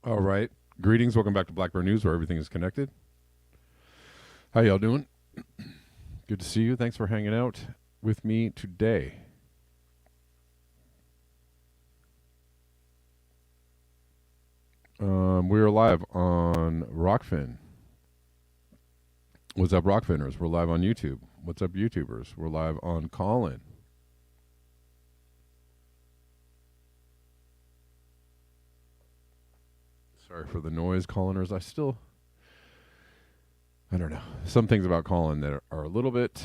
All right. Greetings. Welcome back to Black Bear News, where everything is connected. How y'all doing? Good to see you. Thanks for hanging out with me today. We are live on Rockfin. What's up, Rockfinners? We're live on YouTube. What's up, YouTubers? We're live on Callin. Sorry for the noise, Calliners. I don't know. Some things about Callin that are a little bit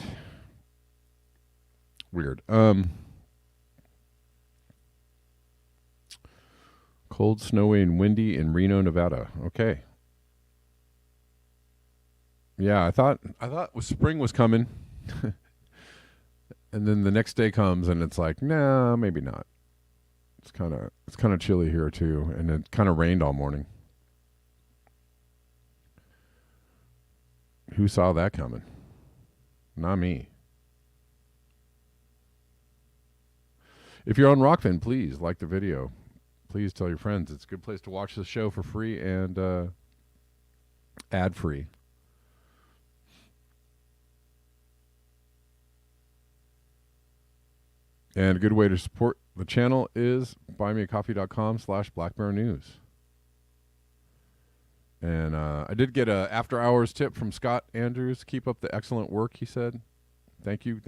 weird. Cold, snowy, and windy in Reno, Nevada. Okay. Yeah, I thought spring was coming. And then the next day comes and it's like, nah, maybe not. It's kind of chilly here too, and it kind of rained all morning. Who saw that coming? Not me. If you're on Rockfin, please like the video. Please tell your friends. It's a good place to watch the show for free and ad free. And a good way to support the channel is buymeacoffee.com/blackbearnews. And I did get a after-hours tip from Scott Andrews. Keep up the excellent work, he said. Thank you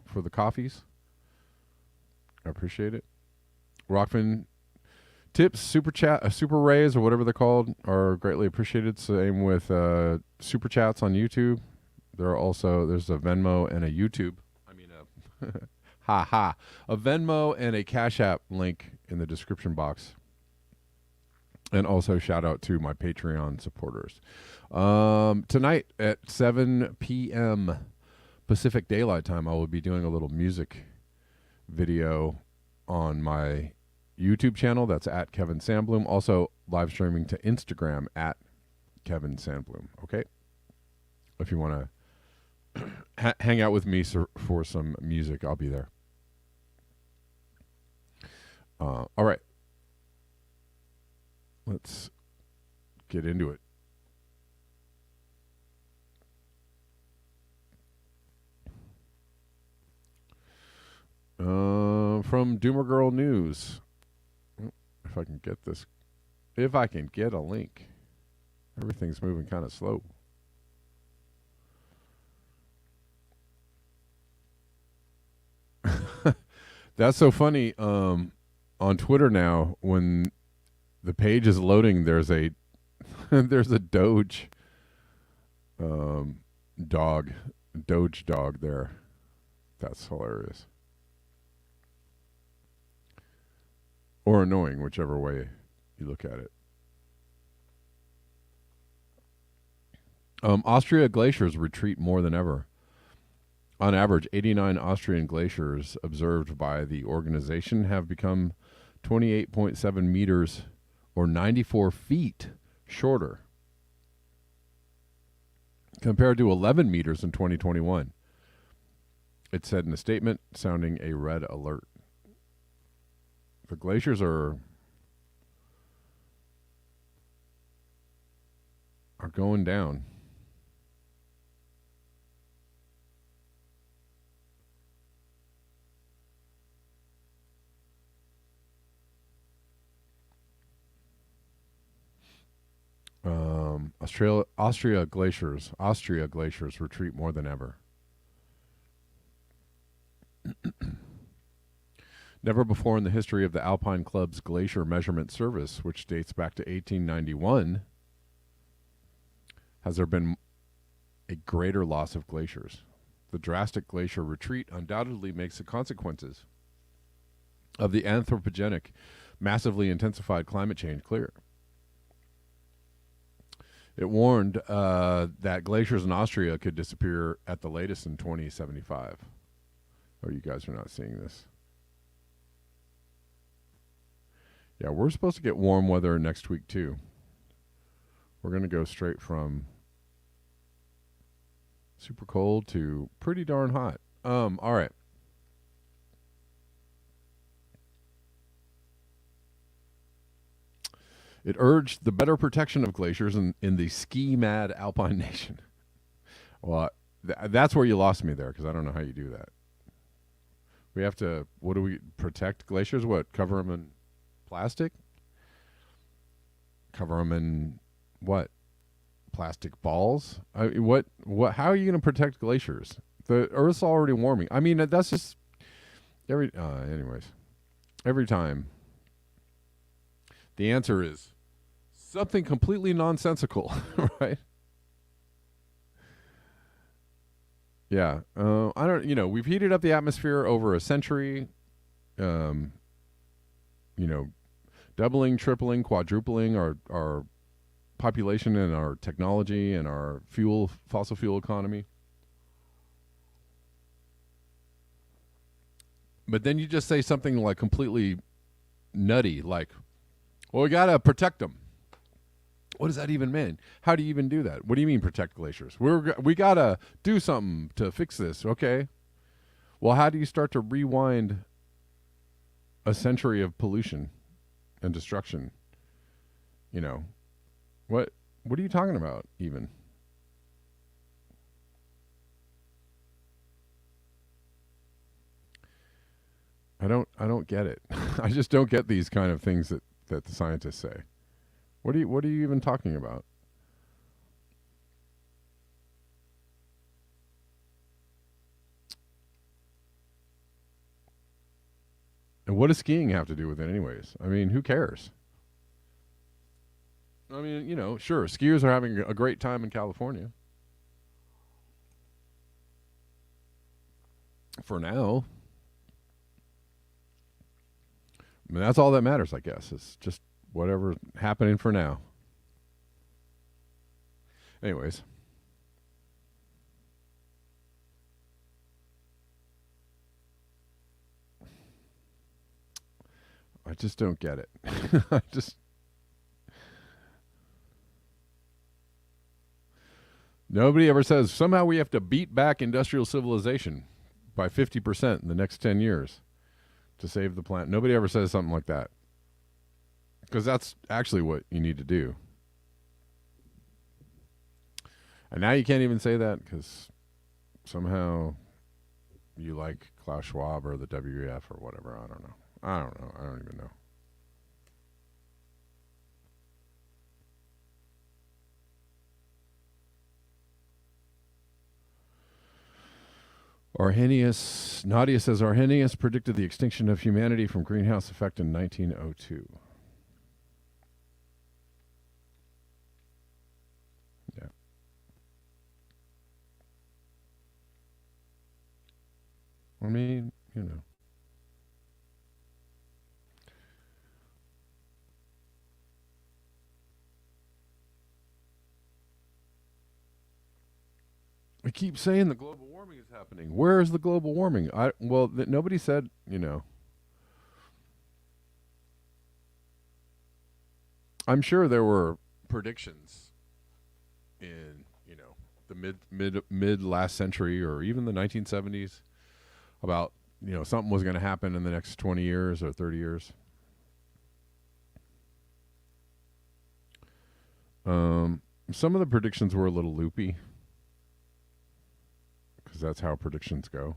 for the coffees. I appreciate it. Rockfin tips, super chat, super rays, or whatever they're called, are greatly appreciated. Same with super chats on YouTube. There's a Venmo and a YouTube. A Venmo and a Cash App link in the description box. And also shout out to my Patreon supporters. Tonight at 7 p.m. Pacific Daylight Time, I will be doing a little music video on my YouTube channel. That's at Kevin Sandbloom. Also live streaming to Instagram at Kevin Sandbloom. Okay? If you want to hang out with me for some music, I'll be there. All right. Let's get into it. From Doomer Girl News. If I can get this. If I can get a link. Everything's moving kind of slow. That's so funny. On Twitter now, when the page is loading, there's a there's a Doge dog there. That's hilarious. Or annoying, whichever way you look at it. Austria glaciers retreat more than ever. On average, 89 Austrian glaciers observed by the organization have become 28.7 meters or 94 feet shorter compared to 11 meters in 2021. It said in a statement sounding a red alert. The glaciers are going down. Austria glaciers retreat more than ever. Never before in the history of the Alpine Club's glacier measurement service, which dates back to 1891, has there been a greater loss of glaciers. The drastic glacier retreat undoubtedly makes the consequences of the anthropogenic, massively intensified climate change clear. It warned that glaciers in Austria could disappear at the latest in 2075. Oh, you guys are not seeing this. Yeah, we're supposed to get warm weather next week too. We're going to go straight from super cold to pretty darn hot. All right. It urged the better protection of glaciers in the ski-mad alpine nation. Well, that's where you lost me there because I don't know how you do that. We have to, what do we, protect glaciers? What, cover them in plastic? Cover them in what? Plastic balls? What, how are you going to protect glaciers? The Earth's already warming. I mean, that's just, anyways, every time. The answer is something completely nonsensical, right? Yeah. I don't, we've heated up the atmosphere over a century, you know, doubling, tripling, quadrupling our population and our technology and our fossil fuel economy. But then you just say something like completely nutty, like, well, we got to protect them. What does that even mean? How do you even do that? What do you mean protect glaciers? We got to do something to fix this, okay? Well, how do you start to rewind a century of pollution and destruction? What are you talking about even? I don't get it. I just don't get these kind of things that the scientists say. What are you even talking about? And what does skiing have to do with it anyways? I mean, who cares? I mean, sure, skiers are having a great time in California. For now. I mean, that's all that matters, I guess. It's just whatever's happening for now. Anyways. I just don't get it. Nobody ever says somehow we have to beat back industrial civilization by 50% in the next 10 years to save the planet. Nobody ever says something like that. Because that's actually what you need to do. And now you can't even say that because somehow you like Klaus Schwab or the WEF or whatever. I don't know. I don't even know. Nadia says Arrhenius predicted the extinction of humanity from greenhouse effect in 1902. Yeah. I mean, I keep saying the global warming is happening. Where is the global warming? Nobody said, I'm sure there were predictions in, the mid last century or even the 1970s about, something was going to happen in the next 20 years or 30 years. Some of the predictions were a little loopy because that's how predictions go.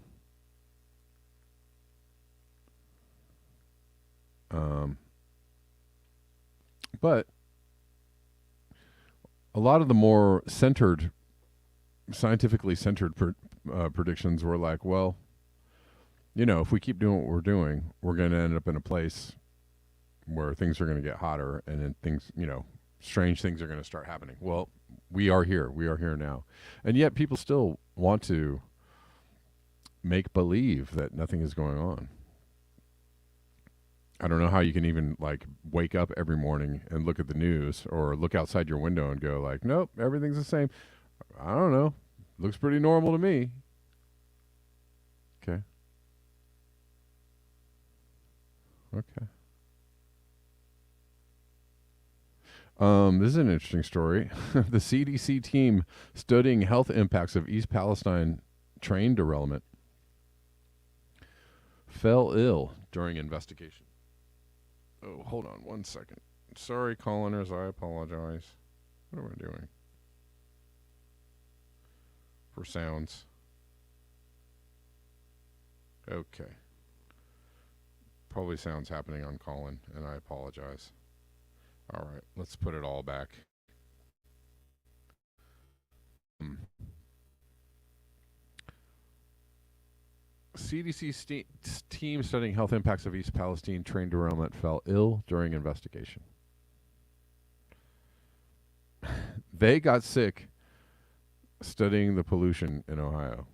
But a lot of the more scientifically centered predictions were like, well, if we keep doing what we're doing, we're going to end up in a place where things are going to get hotter and then things, strange things are going to start happening. Well, we are here. We are here now. And yet people still want to make believe that nothing is going on. I don't know how you can even wake up every morning and look at the news or look outside your window and go like, nope, everything's the same. I don't know. Looks pretty normal to me. Okay. This is an interesting story. The CDC team studying health impacts of East Palestine train derailment fell ill during investigation. Oh, hold on one second. Sorry, coloners. I apologize. What am I doing? For sounds. Okay. Probably sounds happening on Colin, and I apologize. All right, let's put it all back. CDC team studying health impacts of East Palestine train derailment fell ill during investigation. They got sick studying the pollution in Ohio.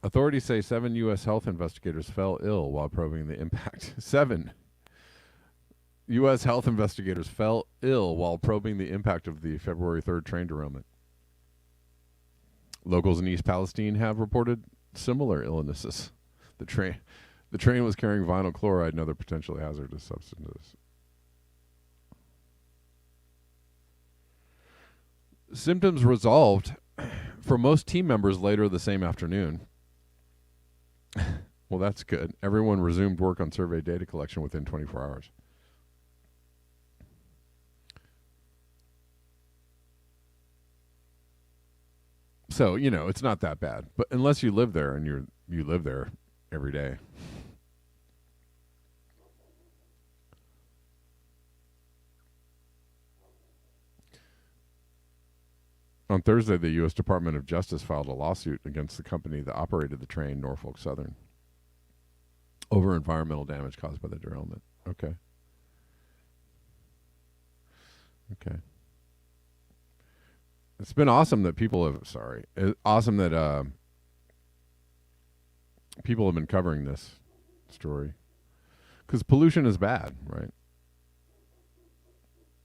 Authorities say 7 U.S. health investigators fell ill while probing the impact. 7 U.S. health investigators fell ill while probing the impact of the February 3rd train derailment. Locals in East Palestine have reported similar illnesses. The train was carrying vinyl chloride and other potentially hazardous substances. Symptoms resolved for most team members later the same afternoon. Well, that's good. Everyone resumed work on survey data collection within 24 hours. So, it's not that bad. But unless you live there and you live there every day. On Thursday, the U.S. Department of Justice filed a lawsuit against the company that operated the train, Norfolk Southern, over environmental damage caused by the derailment. Okay. It's been awesome that people have, awesome that people have been covering this story. Because pollution is bad, right?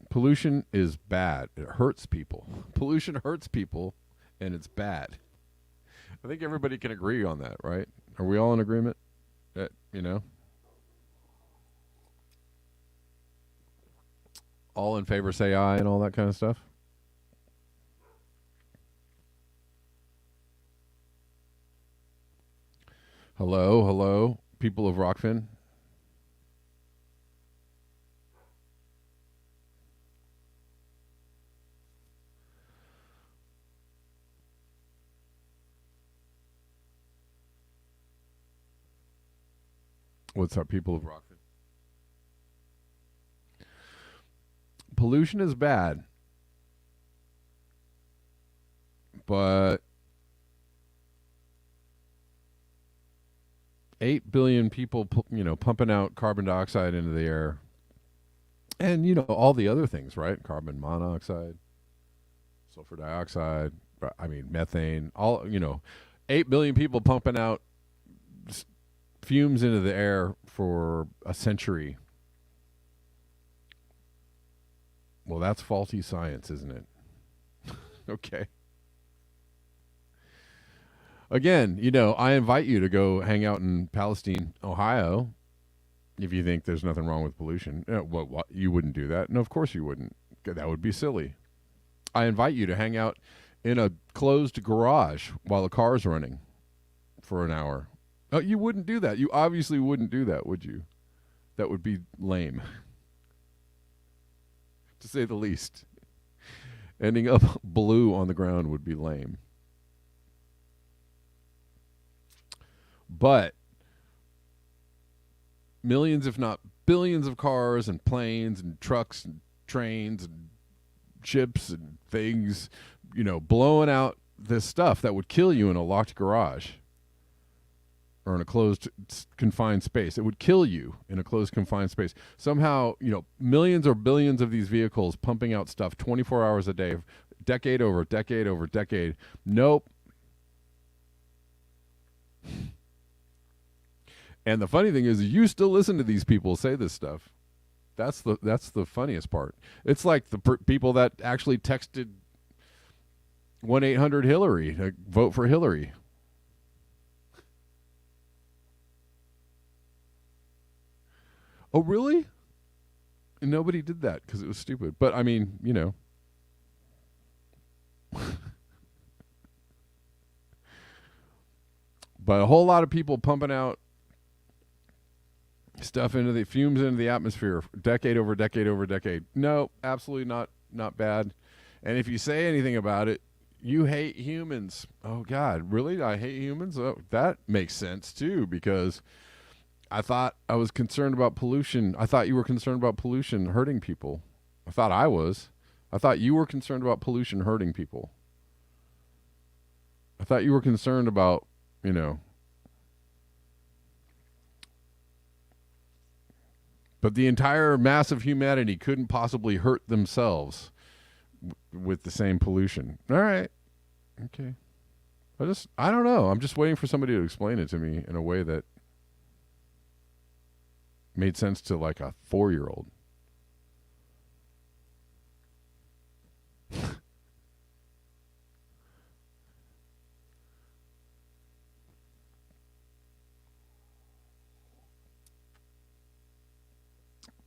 Pollution is bad. It hurts people. Pollution hurts people, and it's bad. I think everybody can agree on that, right? Are we all in agreement? That, all in favor say aye and all that kind of stuff? Hello, people of Rockfin. What's up, people of Rockfin? Pollution is bad, but 8 billion people, pumping out carbon dioxide into the air, and all the other things, right? Carbon monoxide, sulfur dioxide, methane. 8 billion people pumping out fumes into the air for a century. Well, that's faulty science, isn't it? Okay. Again, I invite you to go hang out in Palestine, Ohio, if you think there's nothing wrong with pollution. What, you wouldn't do that? No, of course you wouldn't. That would be silly. I invite you to hang out in a closed garage while the car's running for an hour. Oh, you wouldn't do that. You obviously wouldn't do that, would you? That would be lame, to say the least. Ending up blue on the ground would be lame. But millions, if not billions, of cars and planes and trucks and trains and ships and things, blowing out this stuff that would kill you in a locked garage or in a closed, confined space. It would kill you in a closed, confined space. Somehow, millions or billions of these vehicles pumping out stuff 24 hours a day, decade over decade over decade. Nope. And the funny thing is, you still listen to these people say this stuff. That's the funniest part. It's like the people that actually texted 1-800-HILLARY to vote for Hillary. Oh, really? And nobody did that because it was stupid. But But a whole lot of people pumping out stuff into the fumes into the atmosphere, decade over decade over decade. No, absolutely not bad. And if you say anything about it, you hate humans. Oh God, really? I hate humans? Oh, that makes sense too, because I thought I was concerned about pollution. I thought you were concerned about pollution hurting people. I thought I was. I thought you were concerned about pollution hurting people. I thought you were concerned about, but the entire mass of humanity couldn't possibly hurt themselves with the same pollution. All right. Okay. I don't know. I'm just waiting for somebody to explain it to me in a way that made sense to like a 4-year-old.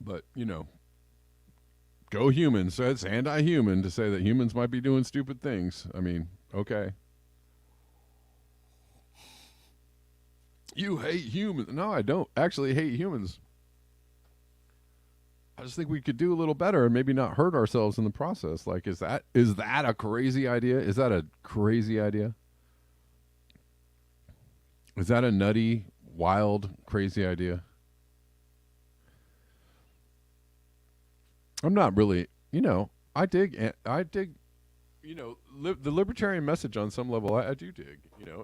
But, go humans. So it's anti-human to say that humans might be doing stupid things. I mean, okay. You hate humans. No, I don't actually hate humans. I just think we could do a little better and maybe not hurt ourselves in the process. Like, is that a crazy idea? Is that a crazy idea? Is that a nutty, wild, crazy idea? I'm not really, I dig, the libertarian message on some level. I do dig,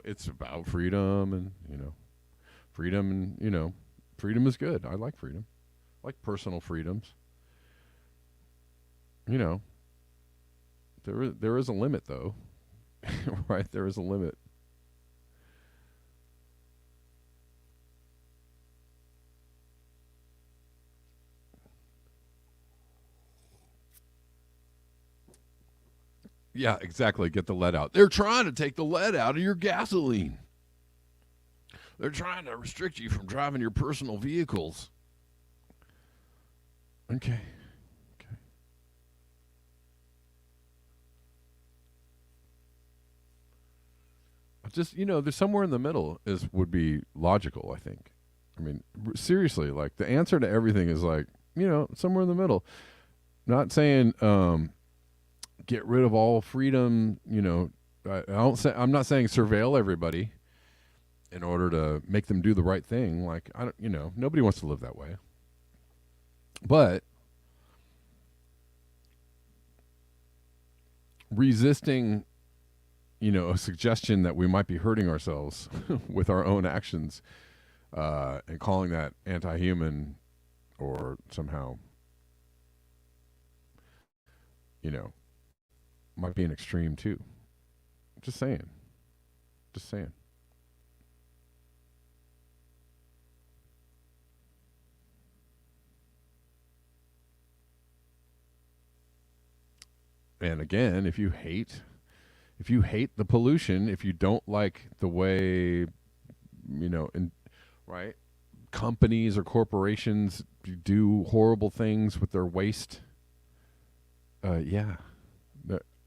it's about freedom and, freedom and, freedom is good. I like freedom. I like personal freedoms. There is a limit though, right? There is a limit. Yeah, exactly. Get the lead out. They're trying to take the lead out of your gasoline. They're trying to restrict you from driving your personal vehicles. Okay. Just, there's somewhere in the middle would be logical, I think. I mean, seriously, like the answer to everything is like, somewhere in the middle. Not saying get rid of all freedom, I'm not saying surveil everybody in order to make them do the right thing. Like, nobody wants to live that way. But resisting, a suggestion that we might be hurting ourselves with our own actions, and calling that anti-human or somehow, might be an extreme too. Just saying. And again, if you hate the pollution, if you don't like the way, right, companies or corporations do horrible things with their waste,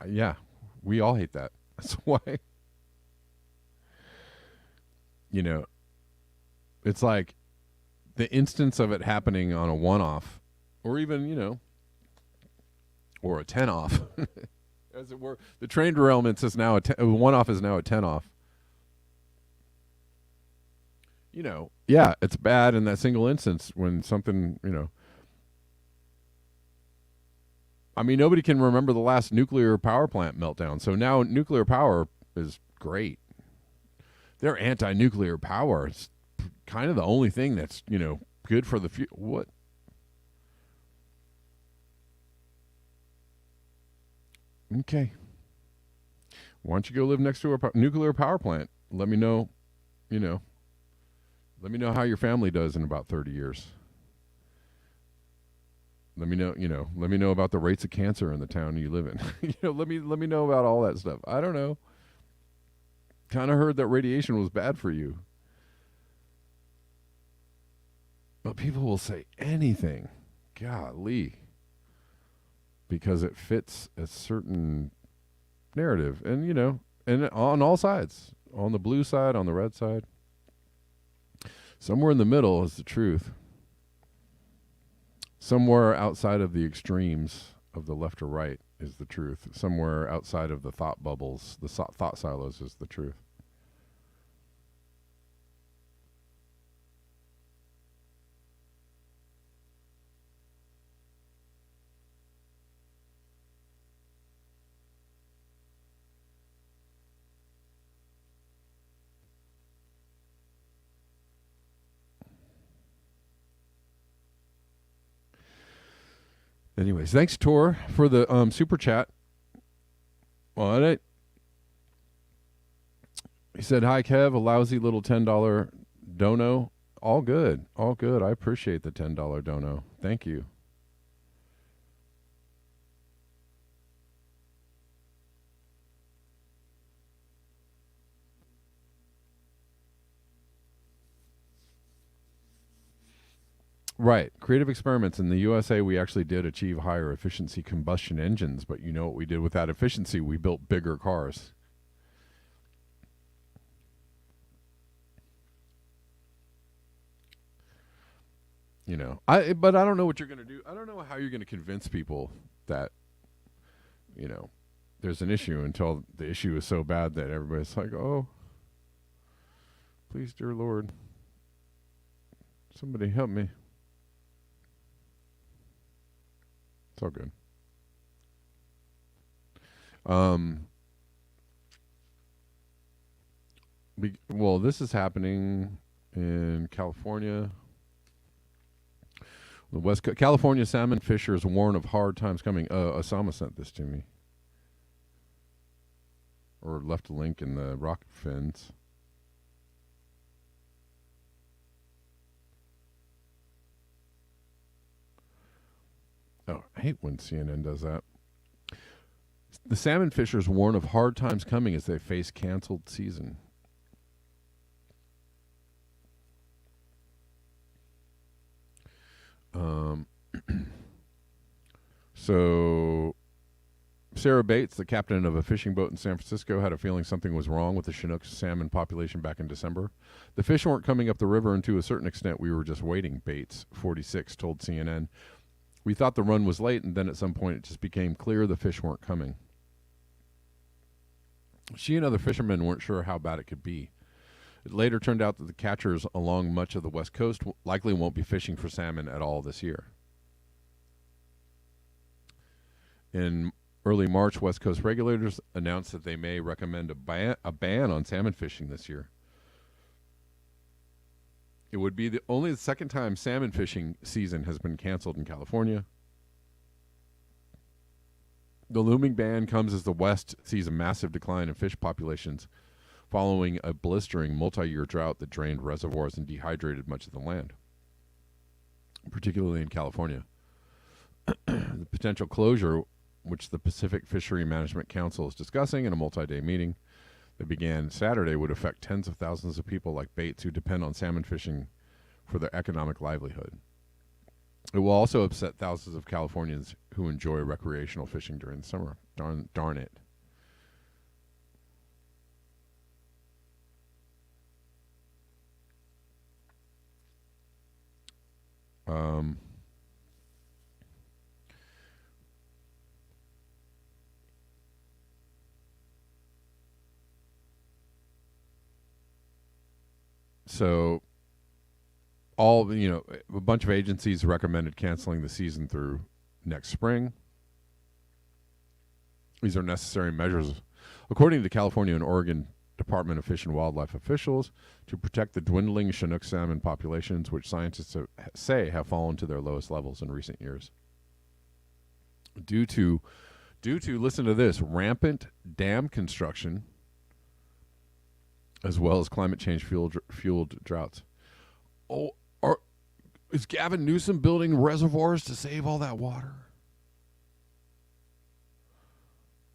yeah, we all hate that. That's why, it's like the instance of it happening on a one-off, or even, or a 10-off, as it were. The train derailments is now one-off is now a 10-off. Yeah, it's bad in that single instance when something, I mean, nobody can remember the last nuclear power plant meltdown. So now nuclear power is great. Their anti-nuclear power is kind of the only thing that's, good for the future. What? Okay. Why don't you go live next to a nuclear power plant? Let me know, let me know how your family does in about 30 years. Let me know about the rates of cancer in the town you live in. Let me know about all that stuff. I don't know. Kind of heard that radiation was bad for you. But people will say anything. Golly. Because it fits a certain narrative. And, and on all sides. On the blue side, on the red side. Somewhere in the middle is the truth. Somewhere outside of the extremes of the left or right is the truth. Somewhere outside of the thought bubbles, the thought silos is the truth. Anyways, thanks Tor for the super chat. Well, he said, "Hi Kev, a lousy little $10 dono. All good, all good. I appreciate the $10 dono. Thank you." Right. Creative experiments. In the USA, we actually did achieve higher efficiency combustion engines, but you know what we did with that efficiency? We built bigger cars. You know, but I don't know what you're going to do. I don't know how you're going to convince people that, you know, there's an issue until the issue is so bad that everybody's like, "Oh, please, dear Lord, somebody help me." It's all good. Well, this is happening in California. The California salmon fishers warn of hard times coming. Osama sent this to me, or left a link in the rocket fins. Oh, I hate when CNN does that. The salmon fishers warn of hard times coming as they face canceled season. So, Sarah Bates, the captain of a fishing boat in San Francisco, had a feeling something was wrong with the Chinook salmon population back in December. "The fish weren't coming up the river, and to a certain extent, we were just waiting," Bates, 46, told CNN. "We thought the run was late, and then at some point it just became clear the fish weren't coming." She and other fishermen weren't sure how bad it could be. It later turned out that the catchers along much of the West Coast likely won't be fishing for salmon at all this year. In early March, West Coast regulators announced that they may recommend a ban on salmon fishing this year. It would be only the second time salmon fishing season has been canceled in California. The looming ban comes as the West sees a massive decline in fish populations following a blistering multi-year drought that drained reservoirs and dehydrated much of the land, particularly in California. The potential closure, which the Pacific Fishery Management Council is discussing in a multi-day meeting that began Saturday, would affect tens of thousands of people like Bates who depend on salmon fishing for their economic livelihood. It will also upset thousands of Californians who enjoy recreational fishing during the summer. Darn it. So a bunch of agencies recommended canceling the season through next spring. These are necessary measures, according to California and Oregon Department of Fish and Wildlife officials, to protect the dwindling Chinook salmon populations, which scientists say have fallen to their lowest levels in recent years. Due to listen to this, rampant dam construction, as well as climate change fueled droughts. Oh, is Gavin Newsom building reservoirs to save all that water?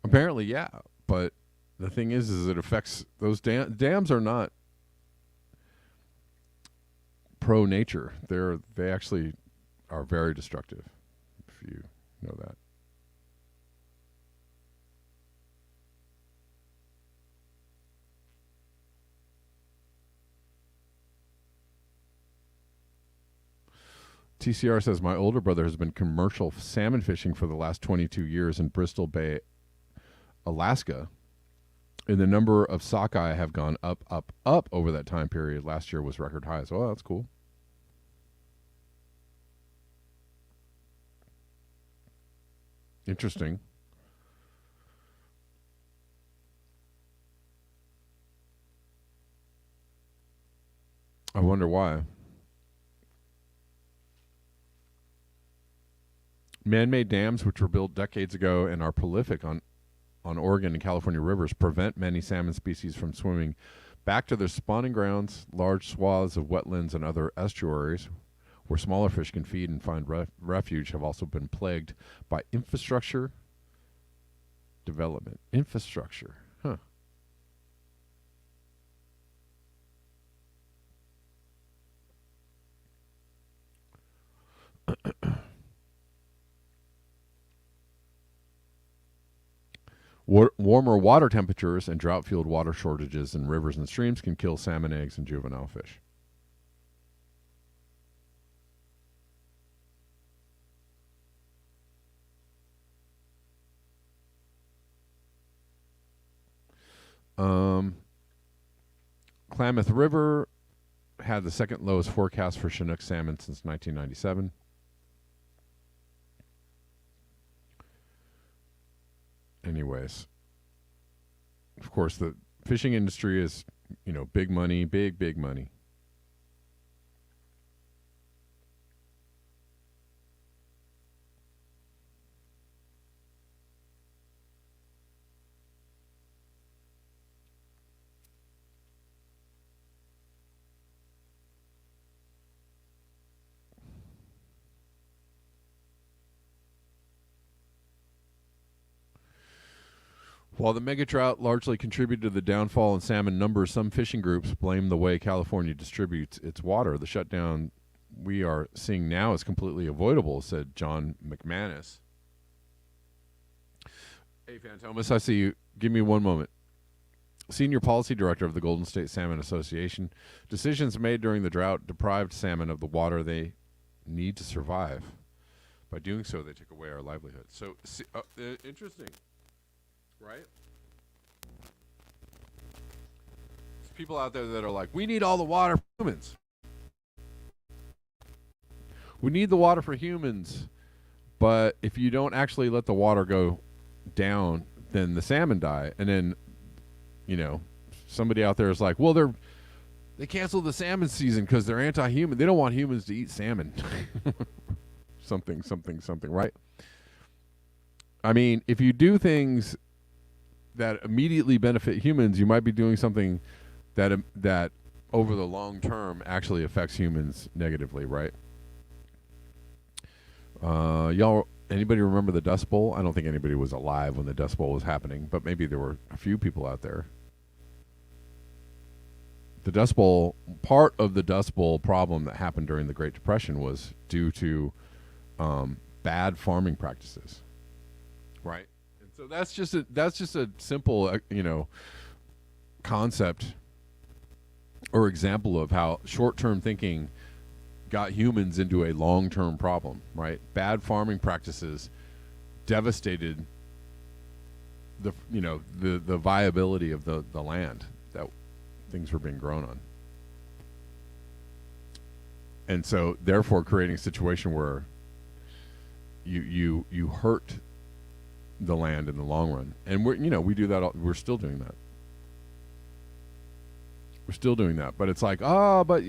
Apparently, yeah. But the thing is it affects those dams are not pro nature. They actually are very destructive, if you know that. TCR says my older brother has been commercial salmon fishing for the last 22 years in Bristol Bay, Alaska. And the number of sockeye have gone up, up, up over that time period. Last year was record highs. Oh, that's cool. Interesting. I wonder why. Man-made dams, which were built decades ago and are prolific on Oregon and California rivers, prevent many salmon species from swimming back to their spawning grounds. Large swaths of wetlands and other estuaries where smaller fish can feed and find refuge have also been plagued by infrastructure development. Infrastructure. Huh. Warmer water temperatures and drought-fueled water shortages in rivers and streams can kill salmon eggs and juvenile fish. Klamath River had the second lowest forecast for Chinook salmon since 1997. Anyways, of course, the fishing industry is, big money, big money. While the mega drought largely contributed to the downfall in salmon numbers, some fishing groups blame the way California distributes its water. The shutdown we are seeing now is completely avoidable, said John McManus. Hey, Fantomas, I see you. Give me one moment. Senior Policy Director of the Golden State Salmon Association. Decisions made during the drought deprived salmon of the water they need to survive. By doing so, they took away our livelihood. So, interesting. Right? There's people out there that are like, we need all the water for humans. We need the water for humans. But if you don't actually let the water go down, then the salmon die. And then, somebody out there is like, well, they canceled the salmon season because they're anti-human. They don't want humans to eat salmon. something, right? I mean, if you do things that immediately benefit humans, you might be doing something that over the long term actually affects humans negatively, right? Y'all, anybody remember the Dust Bowl? I don't think anybody was alive when the Dust Bowl was happening, but maybe there were a few people out there. The Dust Bowl, part of the Dust Bowl problem that happened during the Great Depression was due to bad farming practices, right? So that's just a simple concept or example of how short-term thinking got humans into a long-term problem, right? Bad farming practices devastated the viability of the land that things were being grown on. And so therefore creating a situation where you hurt the land in the long run. And we do that. We're still doing that. We're still doing that. But it's like, but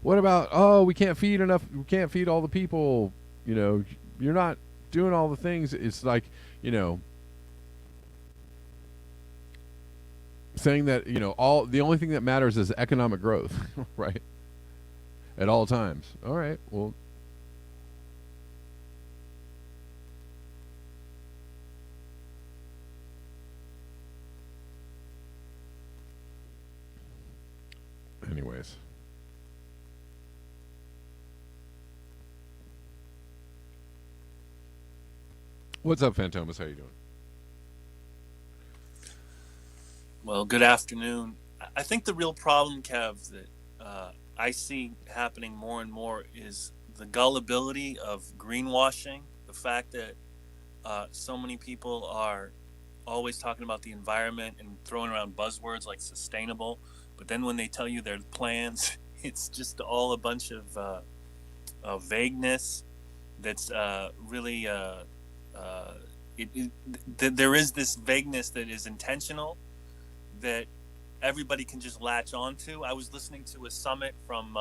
what about, we can't feed enough. We can't feed all the people. You're not doing all the things. It's like, saying that, the only thing that matters is economic growth, right? At all times. All right. Well, anyways. What's up, Fantomas? How you doing? Well, good afternoon. I think the real problem, Kev, that I see happening more and more is the gullibility of greenwashing, the fact that so many people are always talking about the environment and throwing around buzzwords like sustainable, but then when they tell you their plans, it's just all a bunch of vagueness. That's really there is this vagueness that is intentional that everybody can just latch onto. I was listening to a summit from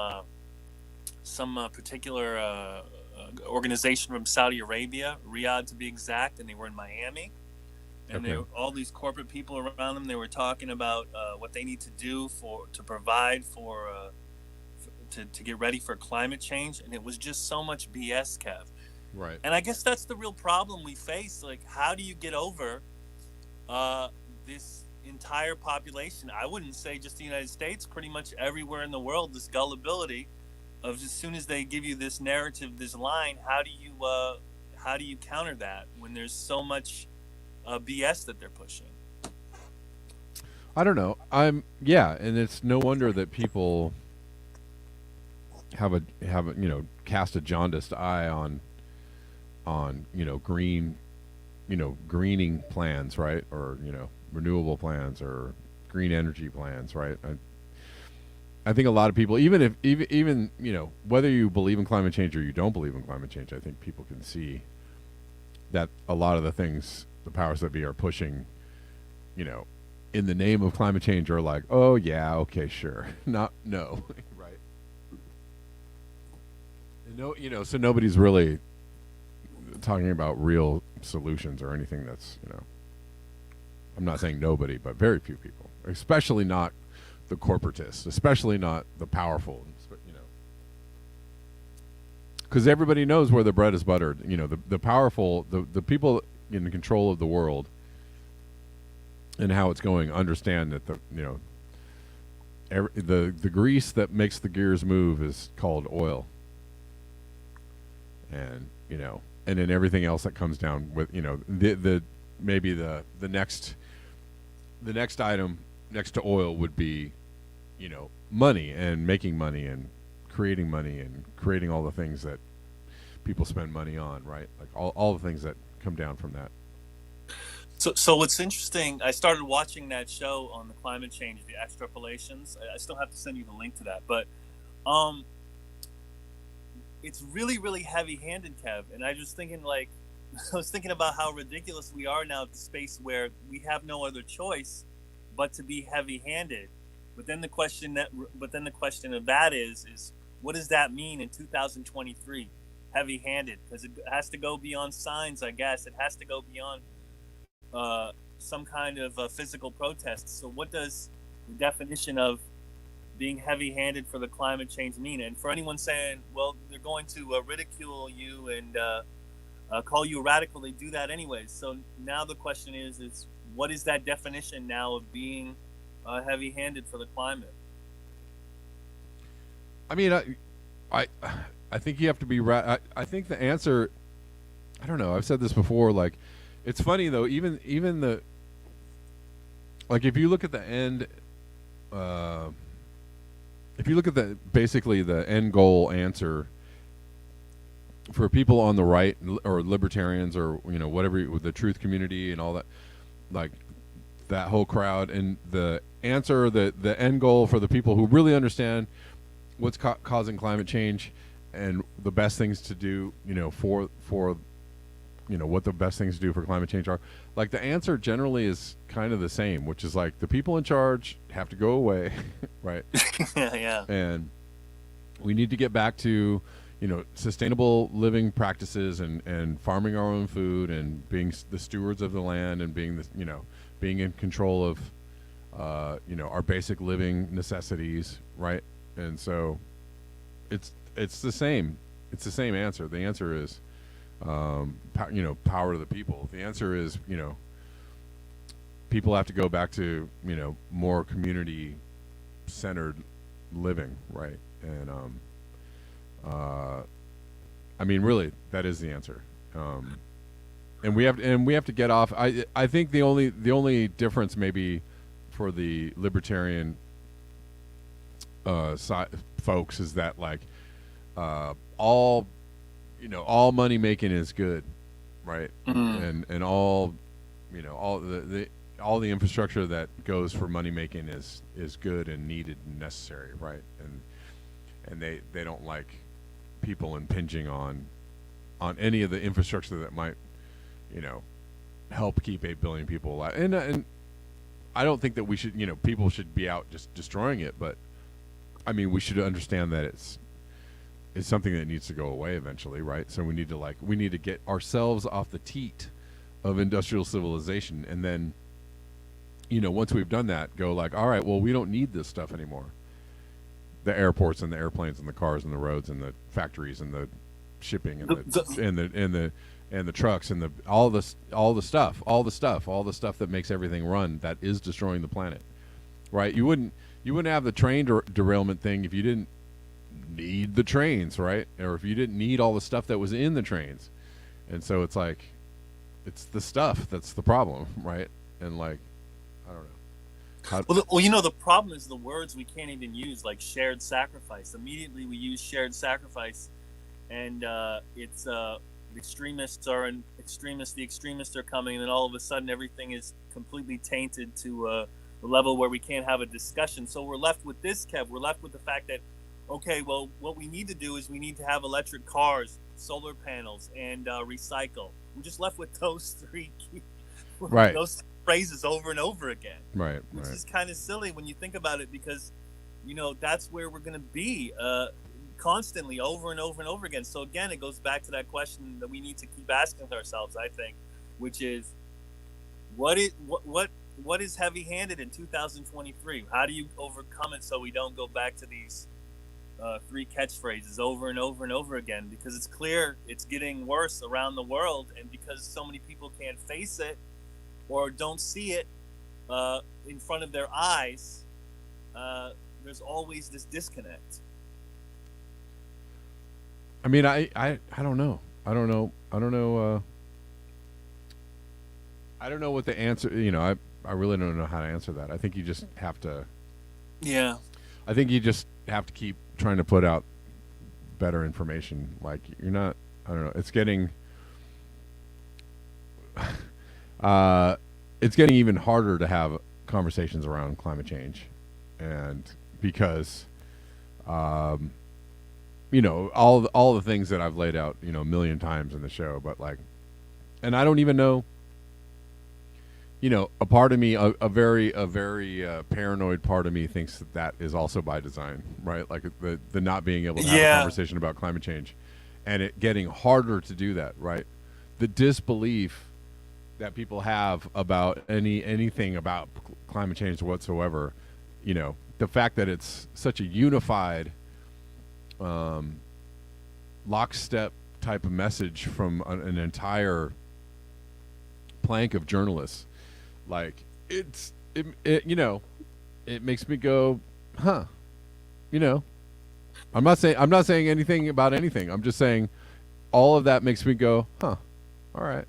some particular organization from Saudi Arabia, Riyadh to be exact, and they were in Miami. And Okay. there were all these corporate people around them. They were talking about what they need to do to provide for to get ready for climate change, and it was just so much BS, Kev. Right. And I guess that's the real problem we face. Like, how do you get over this entire population? I wouldn't say just the United States, pretty much everywhere in the world, this gullibility of as soon as they give you this narrative, this line, how do you counter that when there's so much BS that they're pushing? I don't know. And it's no wonder that people have a cast a jaundiced eye on greening plans, right? Or renewable plans or green energy plans, right? I think a lot of people, even whether you believe in climate change or you don't believe in climate change, I think people can see that a lot of the things the powers that be are pushing, in the name of climate change are like, oh yeah, okay, sure, no, right? And so nobody's really talking about real solutions or anything that's, I'm not saying nobody, but very few people, especially not the corporatists, especially not the powerful, because everybody knows where the bread is buttered. The powerful, the people in control of the world and how it's going understand that the grease that makes the gears move is called oil, and and then everything else that comes down with the maybe the next item next to oil would be money and making money and creating all the things that people spend money on, right? Like all the things that come down from that. So what's interesting, I started watching that show on the climate change, the extrapolations. I still have to send you the link to that, but it's really, really heavy-handed, Kev. And I was thinking about how ridiculous we are now at the space where we have no other choice but to be heavy-handed. But then the question of that is what does that mean in 2023? Heavy-handed, because it has to go beyond signs, I guess. It has to go beyond some kind of physical protest. So what does the definition of being heavy-handed for the climate change mean? And for anyone saying, well, they're going to ridicule you and call you a radical, they do that anyways. So now the question is what is that definition now of being heavy-handed for the climate? I mean, I think you have to be I think the answer, I don't know, I've said this before, like, it's funny though, even the, like, if you look at the end, if you look at basically the end goal answer for people on the right or libertarians or whatever, with the truth community and all that, like that whole crowd, and the answer, the end goal for the people who really understand what's causing climate change and the best things to do, for what the best things to do for climate change are, like the answer generally is kind of the same, which is like the people in charge have to go away, right? Yeah. And we need to get back to, sustainable living practices and farming our own food and being the stewards of the land and being being in control of, our basic living necessities, right? And so it's the same. It's the same answer. The answer is, power to the people. The answer is, people have to go back to, more community-centered living, right? And I mean, really, that is the answer. And we have to get off. I think the only difference maybe for the libertarian folks is that, like, all all money making is good, right? Mm. And all all all the infrastructure that goes for money making is good and needed and necessary, right? And they don't like people impinging on any of the infrastructure that might you know help keep 8 billion people alive. And I don't think that we should people should be out just destroying it, but I mean we should understand that it's something that needs to go away eventually, right? So we need to get ourselves off the teat of industrial civilization, and then once we've done that, go like, all right, well, we don't need this stuff anymore. The airports and the airplanes and the cars and the roads and the factories and the shipping and the trucks and all the stuff that makes everything run, that is destroying the planet, right? You wouldn't have the train derailment thing if you didn't need the trains, right? Or if you didn't need all the stuff that was in the trains. And so it's like, it's the stuff that's the problem, right? And like, I don't know. Well, the problem is the words we can't even use, like shared sacrifice. Immediately we use shared sacrifice, and it's the extremists are the extremists are coming, and then all of a sudden everything is completely tainted to a level where we can't have a discussion. So we're left with this, Kev. We're left with the fact that, okay, well, what we need to do is we need to have electric cars, solar panels, and recycle. We're just left with those three right. Those phrases over and over again. Right. Which is kind of silly when you think about it, because, that's where we're going to be constantly over and over and over again. So again, it goes back to that question that we need to keep asking ourselves, I think, which is, what is heavy-handed in 2023? How do you overcome it so we don't go back to these three catchphrases over and over and over again? Because it's clear it's getting worse around the world, and because so many people can't face it or don't see it in front of their eyes, there's always this disconnect. I mean, I don't know. I don't know what the answer. I really don't know how to answer that. I think you just have to. Yeah. I think you just have to keep trying to put out better information. Like, you're not. I don't know. It's getting. It's getting even harder to have conversations around climate change, and because, all the things that I've laid out, a million times in the show, but like, and I don't even know. A part of me, a very paranoid part of me, thinks that is also by design, right? Like the not being able to have a conversation about climate change, and it getting harder to do that, right? The disbelief that people have about anything about climate change whatsoever, the fact that it's such a unified, lockstep type of message from an entire plank of journalists. Like, it makes me go, huh? I'm not saying anything about anything. I'm just saying all of that makes me go, huh? All right.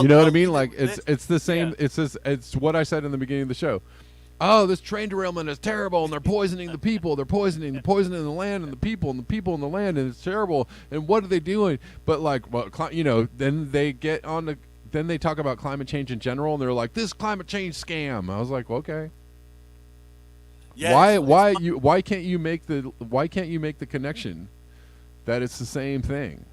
You know what I mean? Like, it's the same. Yeah. It's what I said in the beginning of the show. Oh, this train derailment is terrible, and they're poisoning the people. They're poisoning the land and the people and the land, and it's terrible. And what are they doing? But like, well, then they get on the. Then they talk about climate change in general, and they're like, "This climate change scam." I was like, well, "Okay." Yeah, why can't you make the connection that it's the same thing?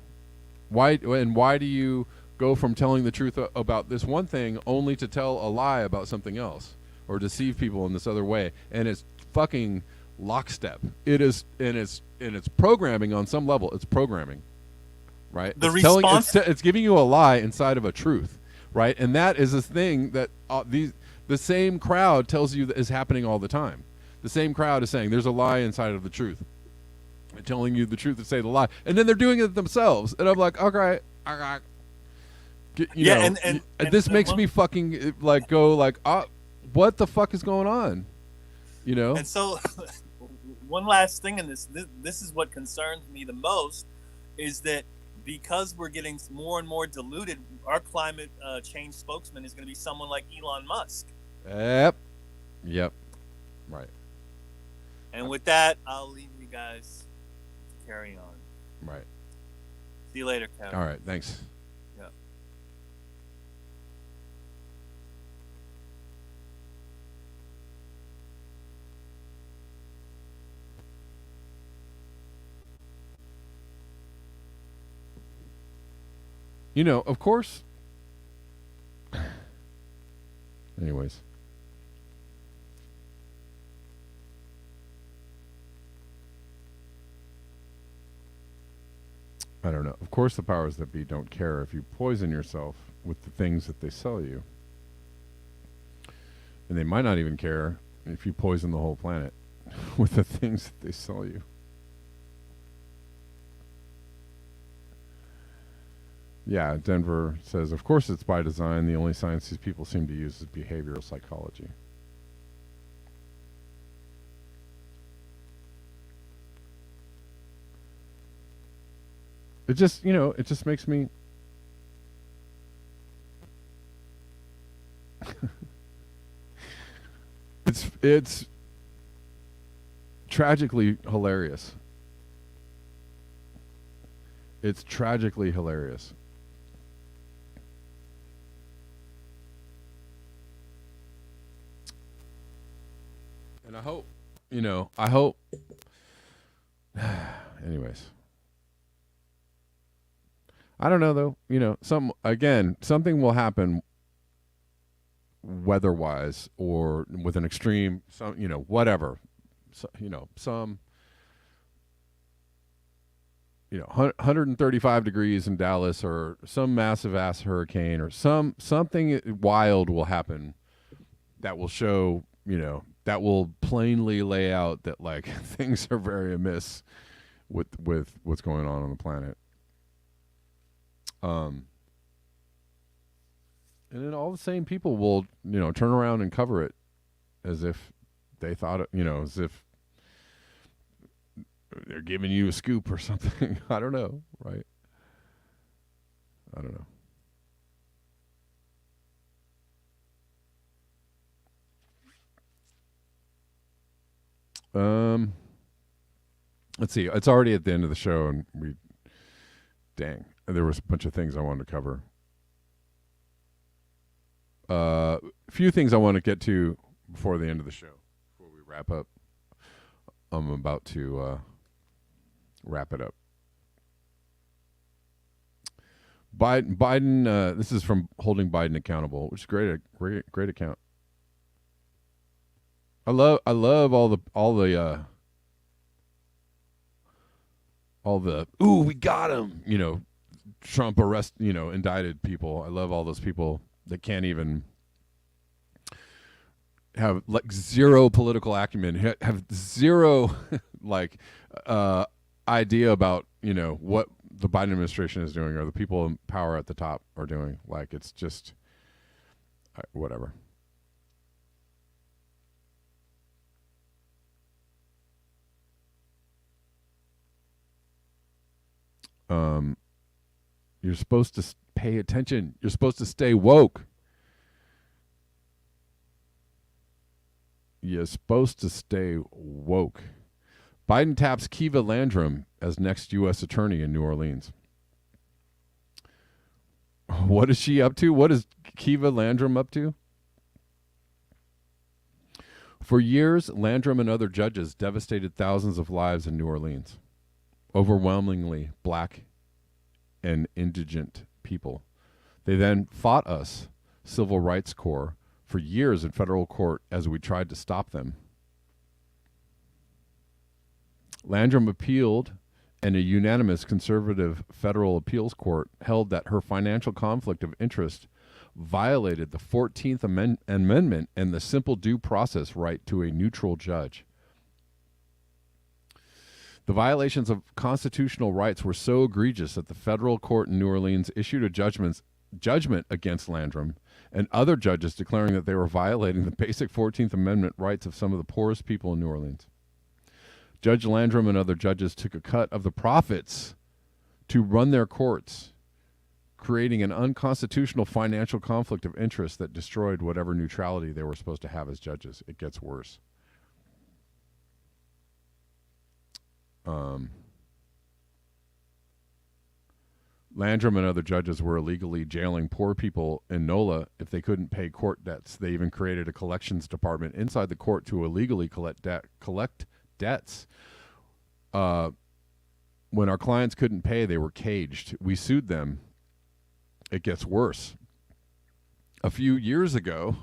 Why do you go from telling the truth about this one thing only to tell a lie about something else, or deceive people in this other way? And it's fucking lockstep. It is, and it's programming on some level. It's programming. Right? It's giving you a lie inside of a truth, right? And that is a thing that the same crowd tells you that is happening all the time. The same crowd is saying there's a lie inside of the truth, and telling you the truth to say the lie, and then they're doing it themselves. And I'm like, okay, and this makes me fucking like go like, what the fuck is going on? And so, one last thing in this is what concerns me the most, is that because we're getting more and more diluted, our climate change spokesman is going to be someone like Elon Musk. Yep. Right. And with that, I'll leave you guys to carry on. Right. See you later, Kev. All right. Thanks. Yeah. You know, of course. Anyways. I don't know. Of course, the powers that be don't care if you poison yourself with the things that they sell you. And they might not even care if you poison the whole planet with the things that they sell you. Yeah, Denver says, of course it's by design. The only science these people seem to use is behavioral psychology. It just, it just makes me. It's tragically hilarious. It's tragically hilarious. And I hope, anyways. I don't know though, something will happen weather-wise or with an extreme, whatever. So, some 135 degrees in Dallas or some massive ass hurricane or something wild will happen that will show, that will plainly lay out that like things are very amiss with what's going on the planet. And then all the same people will, turn around and cover it as if they thought it, as if they're giving you a scoop or something. I don't know, right? I don't know. Let's see. It's already at the end of the show, and there was a bunch of things I wanted to cover. A few things I want to get to before the end of the show, before we wrap up. I'm about to wrap it up. Biden. This is from Holding Biden Accountable, which is great account. I love all the ooh, we got him, Trump indicted people. I love all those people that can't even have like zero political acumen, have zero like idea about what the Biden administration is doing or the people in power at the top are doing. Like it's just whatever. You're supposed to pay attention. You're supposed to stay woke. You're supposed to stay woke. Biden taps Kiva Landrum as next U.S. attorney in New Orleans. What is she up to? What is Kiva Landrum up to? For years, Landrum and other judges devastated thousands of lives in New Orleans. Overwhelmingly black and indigent people. They then fought us, Civil Rights Corps, for years in federal court as we tried to stop them. Landrum appealed, and a unanimous conservative federal appeals court held that her financial conflict of interest violated the 14th Amendment and the simple due process right to a neutral judge. The violations of constitutional rights were so egregious that the federal court in New Orleans issued a judgment against Landrum and other judges declaring that they were violating the basic 14th Amendment rights of some of the poorest people in New Orleans. Judge Landrum and other judges took a cut of the profits to run their courts, creating an unconstitutional financial conflict of interest that destroyed whatever neutrality they were supposed to have as judges. It gets worse. Landrum and other judges were illegally jailing poor people in NOLA if they couldn't pay court debts. They even created a collections department inside the court to illegally collect debts. When our clients couldn't pay, they were caged. We sued them. It gets worse. A few years ago,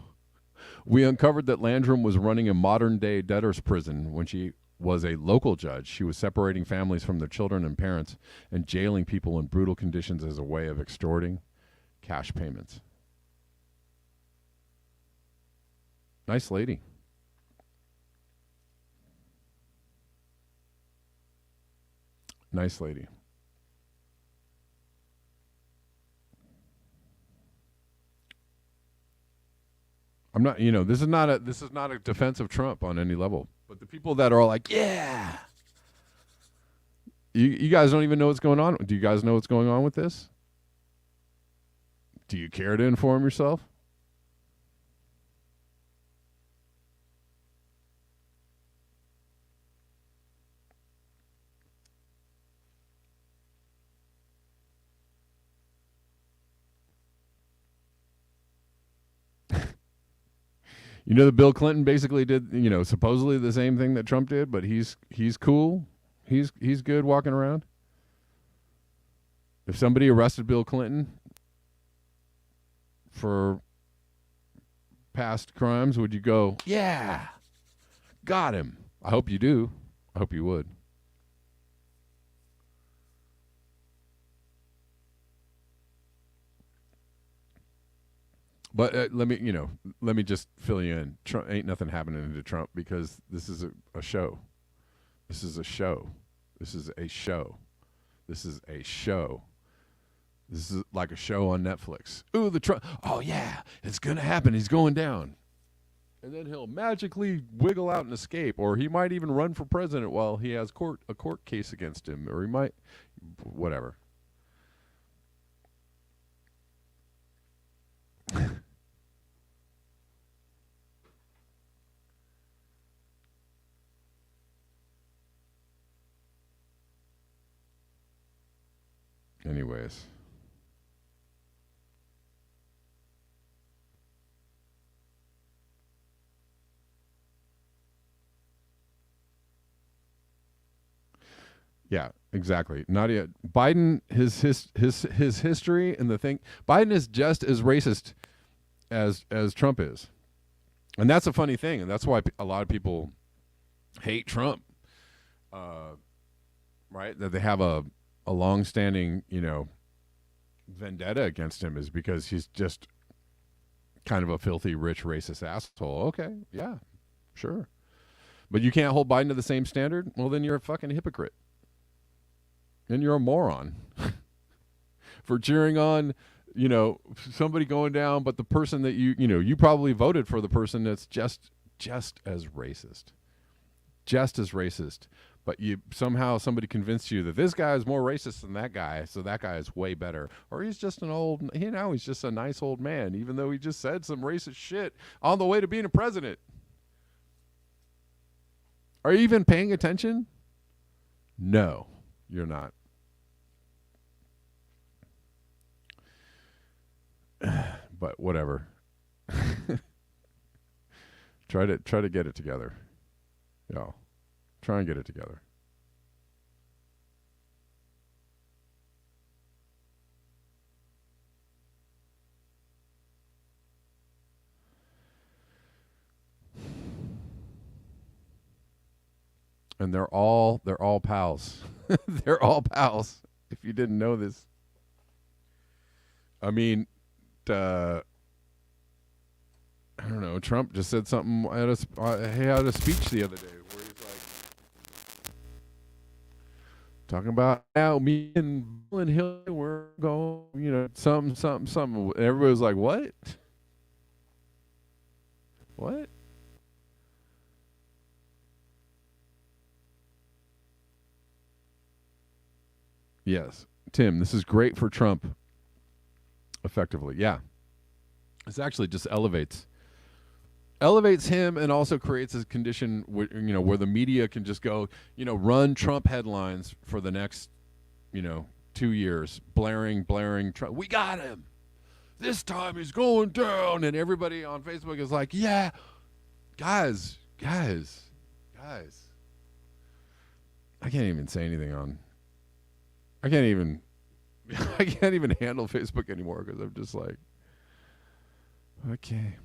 we uncovered that Landrum was running a modern-day debtor's prison when she was a local judge. She was separating families from their children and parents and jailing people in brutal conditions as a way of extorting cash payments. Nice lady. Nice lady. I'm not, this is not a defense of Trump on any level. But the people that are all like, yeah, you guys don't even know what's going on. Do you guys know what's going on with this? Do you care to inform yourself? You know that Bill Clinton basically did, supposedly the same thing that Trump did, but he's cool. He's good walking around. If somebody arrested Bill Clinton for past crimes, would you go, yeah, got him? I hope you do. I hope you would. But let me just fill you in. Trump, ain't nothing happening to Trump because this is a show. This is a show. This is a show. This is a show. This is like a show on Netflix. Ooh, the Trump. Oh yeah, it's gonna happen. He's going down, and then he'll magically wiggle out and escape, or he might even run for president while he has a court case against him, or he might, whatever. Anyways. Yeah, exactly. Nadia, Biden, his history and the thing, Biden is just as racist as Trump is, and that's a funny thing, and that's why a lot of people hate Trump. Right? That they have a long-standing, vendetta against him is because he's just kind of a filthy, rich, racist asshole. Okay, yeah, sure. But you can't hold Biden to the same standard? Well, then you're a fucking hypocrite. And you're a moron for cheering on, somebody going down, but the person that you probably voted for the person that's just as racist. Just as racist. But somehow somebody convinced you that this guy is more racist than that guy, so that guy is way better. Or he's just he's just a nice old man, even though he just said some racist shit on the way to being a president. Are you even paying attention? No, you're not. But whatever. Try to get it together. Yo. Try and get it together. And they're all pals. They're all pals. If you didn't know this. I mean, I don't know. Trump just said something at a speech the other day where he's like talking about now me and Bill and Hillary were going, something. Everybody was like, what? What? Yes. Tim, this is great for Trump. Effectively, yeah. This actually just elevates him and also creates a condition where the media can just go, run Trump headlines for the next, 2 years, blaring, we got him. This time he's going down, and everybody on Facebook is like, yeah, guys. I can't even say anything on. I can't even handle Facebook anymore because I'm just like, okay.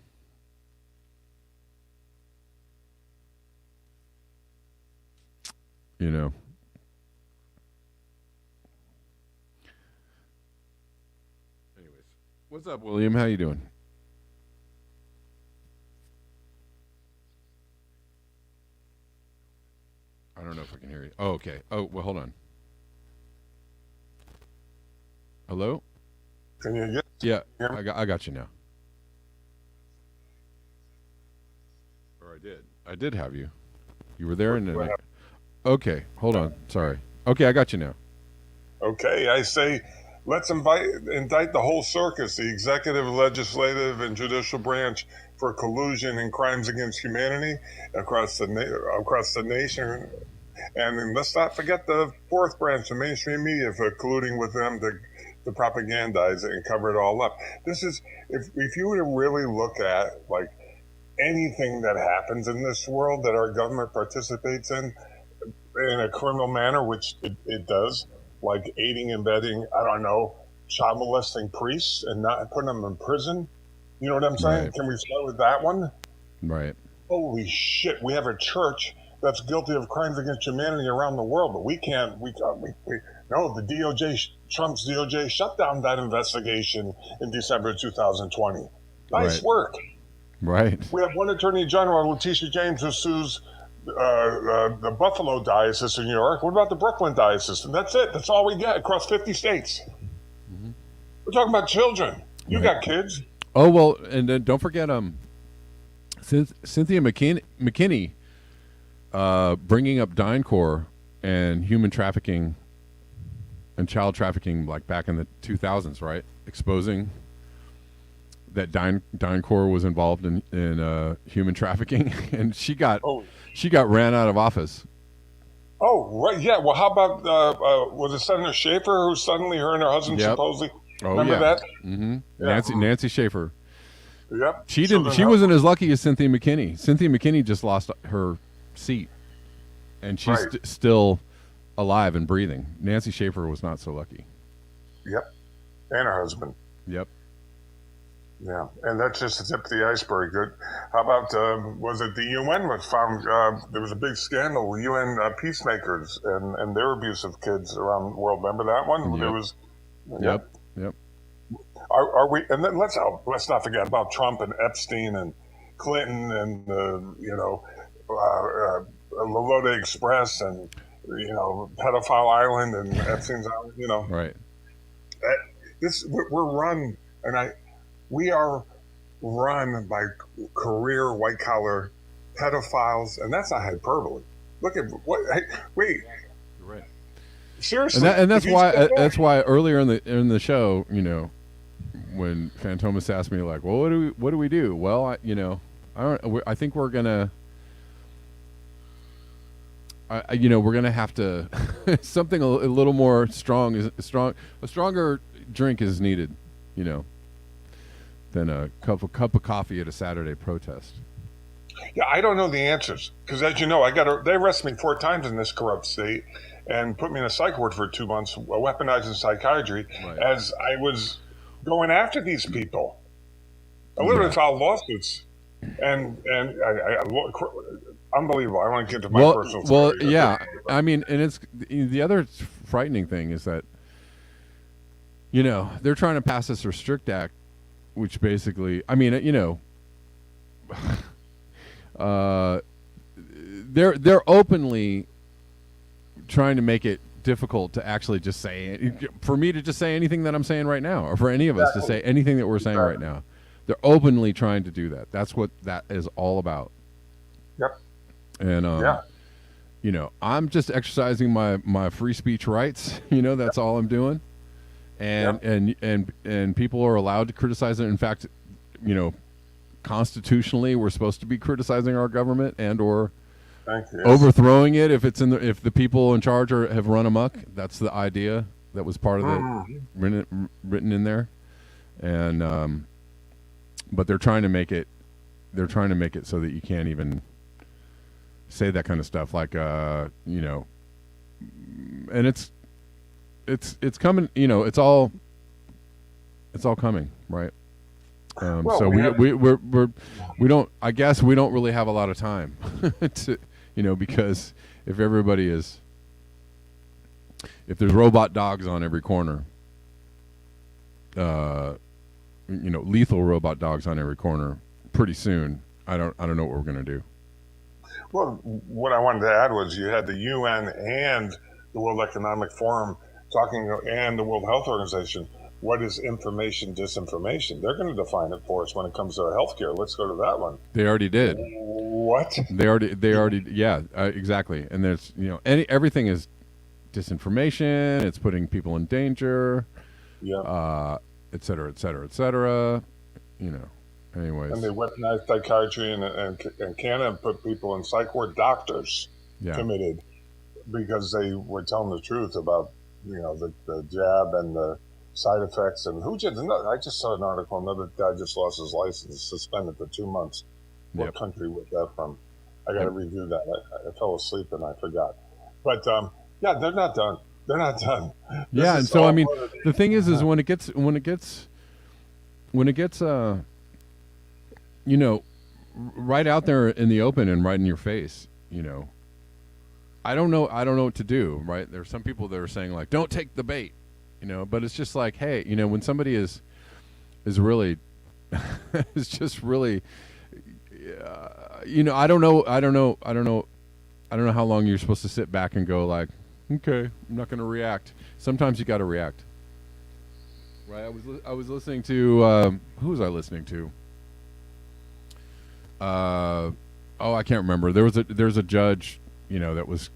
You know. Anyways, what's up, William? How you doing? I don't know if I can hear you. Oh, okay. Oh, well, hold on. Hello? Can you get? Yeah, Yeah. I got you now. Or I did have you. You were there, and then. Okay, hold on. Sorry. Okay, I got you now. Okay, I say, let's indict the whole circus, the executive, legislative, and judicial branch for collusion and crimes against humanity across the nation. And then let's not forget the fourth branch, the mainstream media, for colluding with them to propagandize it and cover it all up. This is, if you were to really look at like anything that happens in this world that our government participates in a criminal manner, which it does, like aiding and abetting, I don't know, child molesting priests and not putting them in prison. You know what I'm saying? Right. Can we start with that one? Right. Holy shit! We have a church that's guilty of crimes against humanity around the world, but we can't. No, the DOJ, Trump's DOJ, shut down that investigation in December 2020. Nice Right. work. Right. We have one Attorney General, Letitia James, who sues the Buffalo Diocese in New York. What about the Brooklyn Diocese? And that's it. That's all we get across 50 states. Mm-hmm. We're talking about children. You Right. got kids. Oh well, and then don't forget Cynthia McKinney bringing up DynCorp and human trafficking and child trafficking, like back in the 2000s, right? Exposing that DynCorp was involved in human trafficking, and she got ran out of office. Oh, right. Yeah. Well, how about, was it Senator Schaefer, who suddenly, her and her husband Yep. supposedly, Oh remember yeah. that? Mm-hmm. Yeah. Nancy Schaefer. Yep. She So didn't. then She wasn't as lucky as Cynthia McKinney. Cynthia McKinney just lost her seat, and she's Right. still alive and breathing. Nancy Schaefer was not so lucky. Yep. And her husband. Yep. Yeah. And that's just the tip of the iceberg. How about, was it the UN was found, there was a big scandal, UN peacemakers and their abuse of kids around the world. Remember that one? Yep. There was. Yep. Are we? And then let's not forget about Trump and Epstein and Clinton and Lolota Express and Pedophile Island and Epstein's Island. Right. We're run, we are run by career white collar pedophiles, and that's not hyperbole. Look at what. Hey, wait. You're right. Seriously. And that's if you why step back- that's why earlier in the show, when Fantomas asked me like, well, what do we do? Well, I think we're gonna. We're gonna have to something a little more strong. A stronger drink is needed, than a cup of coffee at a Saturday protest. Yeah, I don't know the answers because, as you know, they arrested me 4 times in this corrupt state and put me in a psych ward for 2 months, weaponizing psychiatry, Right. as I was going after these people. I literally filed lawsuits, and unbelievable. I want to get to my personal well, story. yeah. I mean, and it's the other frightening thing is that they're trying to pass this Restrict Act, which basically, I mean, they're openly trying to make it difficult to actually just say, for me to just say anything that I'm saying right now, or for any of us to say anything that we're saying right now. They're openly trying to do that. That's what that is all about. Yep. And I'm just exercising my free speech rights. That's all I'm doing. And people are allowed to criticize it. In fact, constitutionally, we're supposed to be criticizing our government and or Thank you. overthrowing it if the people in charge have run amok. That's the idea. that was part of the written in there, and but they're trying to make it so that you can't even say that kind of stuff, like you know, and it's coming, you know, it's all coming, right? Well, so we don't, I guess we don't really have a lot of time to, you know, because if there's robot dogs on every corner, you know, lethal robot dogs on every corner, pretty soon, I don't know what we're going to do. Well, what I wanted to add was you had the UN and the World Economic Forum talking, and the World Health Organization. What is information disinformation? They're going to define it for us when it comes to healthcare. Let's go to that one. They already did. What? They already, yeah, exactly. And there's, you know, everything is disinformation. It's putting people in danger. Yeah. Et cetera, et cetera, et cetera. You know. Anyways. And they weaponized psychiatry and Canada put people in psych ward, doctors committed, because they were telling the truth about, you know, the jab and the side effects. And I just saw an article, another guy just lost his license, suspended for 2 months. What country was that from? I got to review that. I fell asleep and I forgot. But yeah, they're not done. They're not done. Yeah, and so I mean, the thing is when it gets you know, right out there in the open and right in your face, you know, I don't know what to do, right? There's some people that are saying, like, don't take the bait, you know, but it's just like, hey, you know, when somebody is really is just really you know, I don't know how long you're supposed to sit back and go, like, okay, I'm not going to react. Sometimes you got to react. Right? I was listening to who was I listening to? I can't remember. There's a judge, you know, that was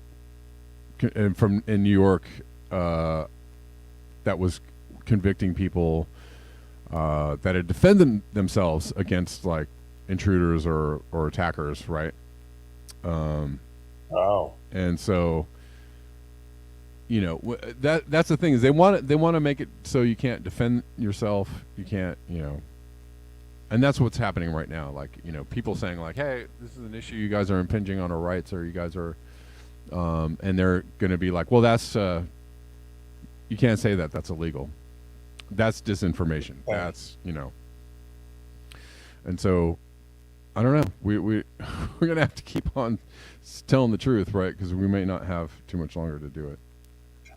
in New York that was convicting people that had defended themselves against, like, intruders or attackers, right? And so, you know, that's the thing, is they want to make it so you can't defend yourself, you can't, you know. And that's what's happening right now. Like, you know, people saying, like, hey, this is an issue, you guys are impinging on our rights, or you guys are, and they're going to be like, well, that's, you can't say that, that's illegal. That's disinformation. That's, you know. And so, I don't know. We're going to have to keep on telling the truth, right? Because we may not have too much longer to do it.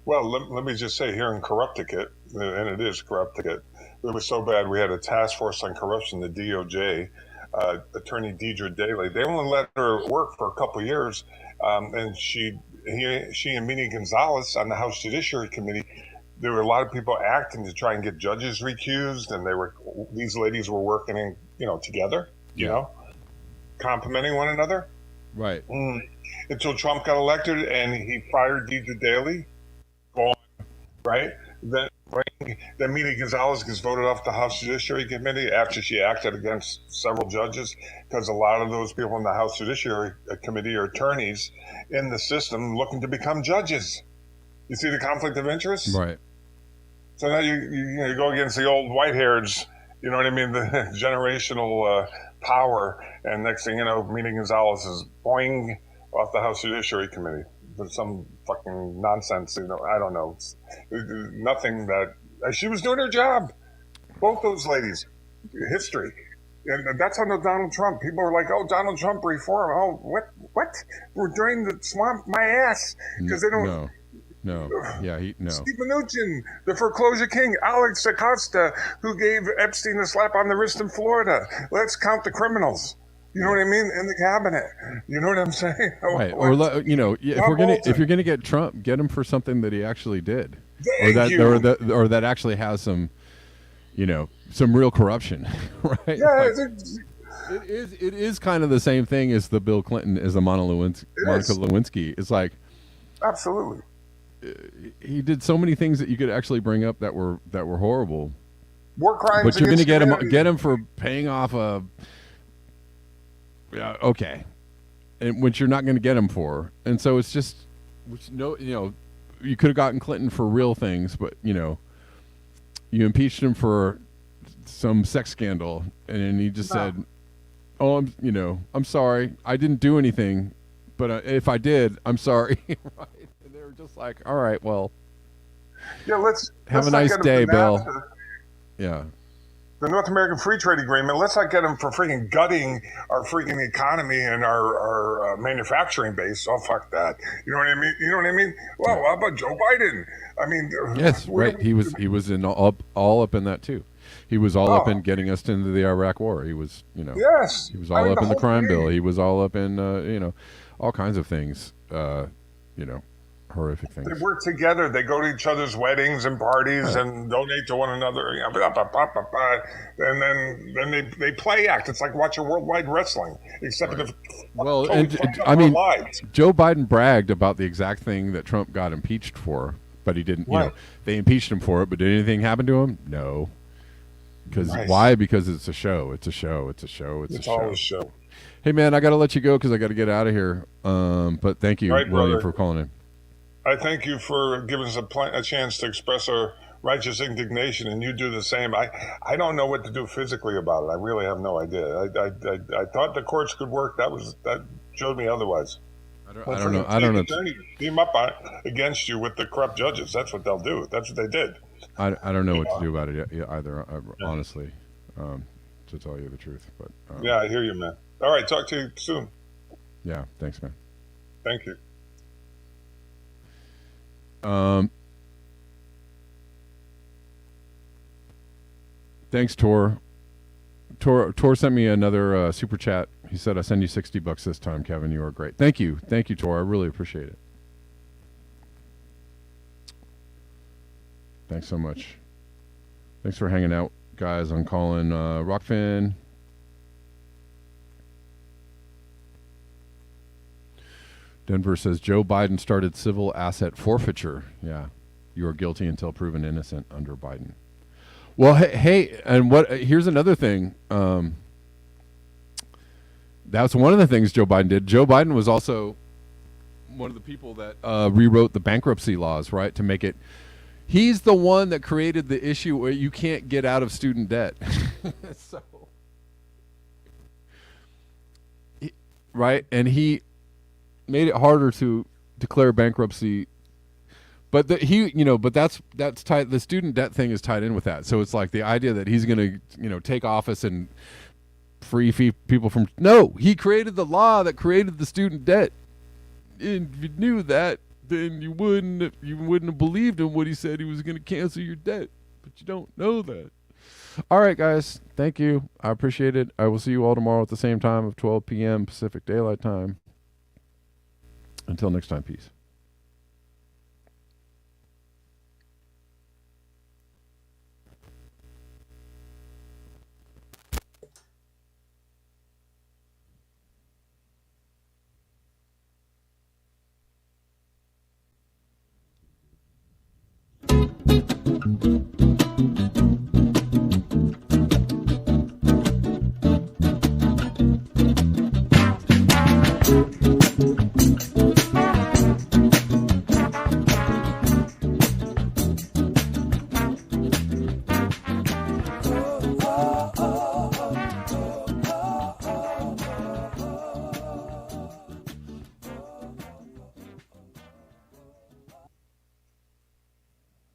Well, let me just say, here in Corrupticate, and it is Corrupticate, it was so bad we had a task force on corruption, the DOJ, Attorney Deidre Daley. They only let her work for a couple of years, and she and Mini Gonzalez on the House Judiciary Committee, there were a lot of people acting to try and get judges recused, and these ladies were working in, you know, together, you know, complimenting one another. Right. Until Trump got elected and he fired Deidre Daley. Right? Then Mini Gonzalez gets voted off the House Judiciary Committee after she acted against several judges, because a lot of those people in the House Judiciary Committee are attorneys in the system looking to become judges. You see the conflict of interest? Right. So now you go against the old white-hairs, you know what I mean, the generational power, and next thing you know, Mini Gonzalez is boing off the House Judiciary Committee. There's some fucking nonsense, you know. I don't know. Nothing that she was doing her job. Both those ladies, history, and that's under Donald Trump. People are like, "Oh, Donald Trump reform." Oh, what? We're drain the swamp my ass because they don't. No. Yeah, no. Steve Mnuchin, the foreclosure king, Alex Acosta, who gave Epstein a slap on the wrist in Florida. Let's count the criminals. You know what I mean? In the cabinet. You know what I'm saying? Right. Or, you know, if you're gonna get Trump, get him for something that he actually did, or that actually has some, you know, some real corruption, right? Yeah. Like, it is kind of the same thing as the Bill Clinton, as the Monica Lewinsky. It's like, absolutely, he did so many things that you could actually bring up that were horrible. War crimes. But you're going to get him for paying off a. Yeah, okay, and which you're not going to get him for, and so it's just, you know, you could have gotten Clinton for real things, but you impeached him for some sex scandal, and then he just said, "Oh, I'm sorry, I didn't do anything, but if I did, I'm sorry." Right? And they were just like, "All right, well, Yeah, let's have a not nice get 'em day, for Bill." NAFTA. Yeah. The North American Free Trade Agreement, let's not get them for freaking gutting our freaking economy and our manufacturing base. Oh, fuck that. You know what I mean? Well, how about Joe Biden? I mean, Yes, right. He was in all up in that too. He was all up in getting us into the Iraq War. He was, yes. he was all up in the crime bill. He was all up in, all kinds of things, horrific things. They work together. They go to each other's weddings and parties and donate to one another. And then they play act. It's like watching worldwide wrestling, except Right. if Well, totally and fucked up I our mean, lives. Joe Biden bragged about the exact thing that Trump got impeached for, but he didn't. Right. They impeached him for it, but did anything happen to him? No. Because Nice. why? Because it's a show. It's a show. It's a show. It's a show. All a show. Hey man, I got to let you go because I got to get out of here. But thank you, Right, William, brother. for calling in. I thank you for giving us a chance to express our righteous indignation, and you do the same. I don't know what to do physically about it. I really have no idea. I thought the courts could work. That showed me otherwise. I don't know. I don't know. Attorneys team up against you with the corrupt judges. That's what they'll do. That's what they did. I don't know what to do about it either. Honestly, to tell you the truth. But Yeah, I hear you, man. All right, talk to you soon. yeah, thanks, man. Thank you. Thanks, Tor. Tor sent me another super chat. He said, "I send you $60 this time, Kevin. You are great." Thank you, Tor. I really appreciate it. Thanks so much. Thanks for hanging out, guys. I'm calling Rockfin. Denver says Joe Biden started civil asset forfeiture. Yeah, you are guilty until proven innocent under Biden. Well, hey, and here's another thing. That's one of the things Joe Biden did. Joe Biden was also one of the people that rewrote the bankruptcy laws, right, to make it. He's the one that created the issue where you can't get out of student debt. So, right, and he made it harder to declare bankruptcy. But but that's tied. The student debt thing is tied in with that. So it's like the idea that he's going to, take office and free people from. No, he created the law that created the student debt. And if you knew that, then you wouldn't have believed him when he said he was going to cancel your debt. But you don't know that. All right, guys. Thank you. I appreciate it. I will see you all tomorrow at the same time of 12 p.m. Pacific Daylight Time. Until next time, peace.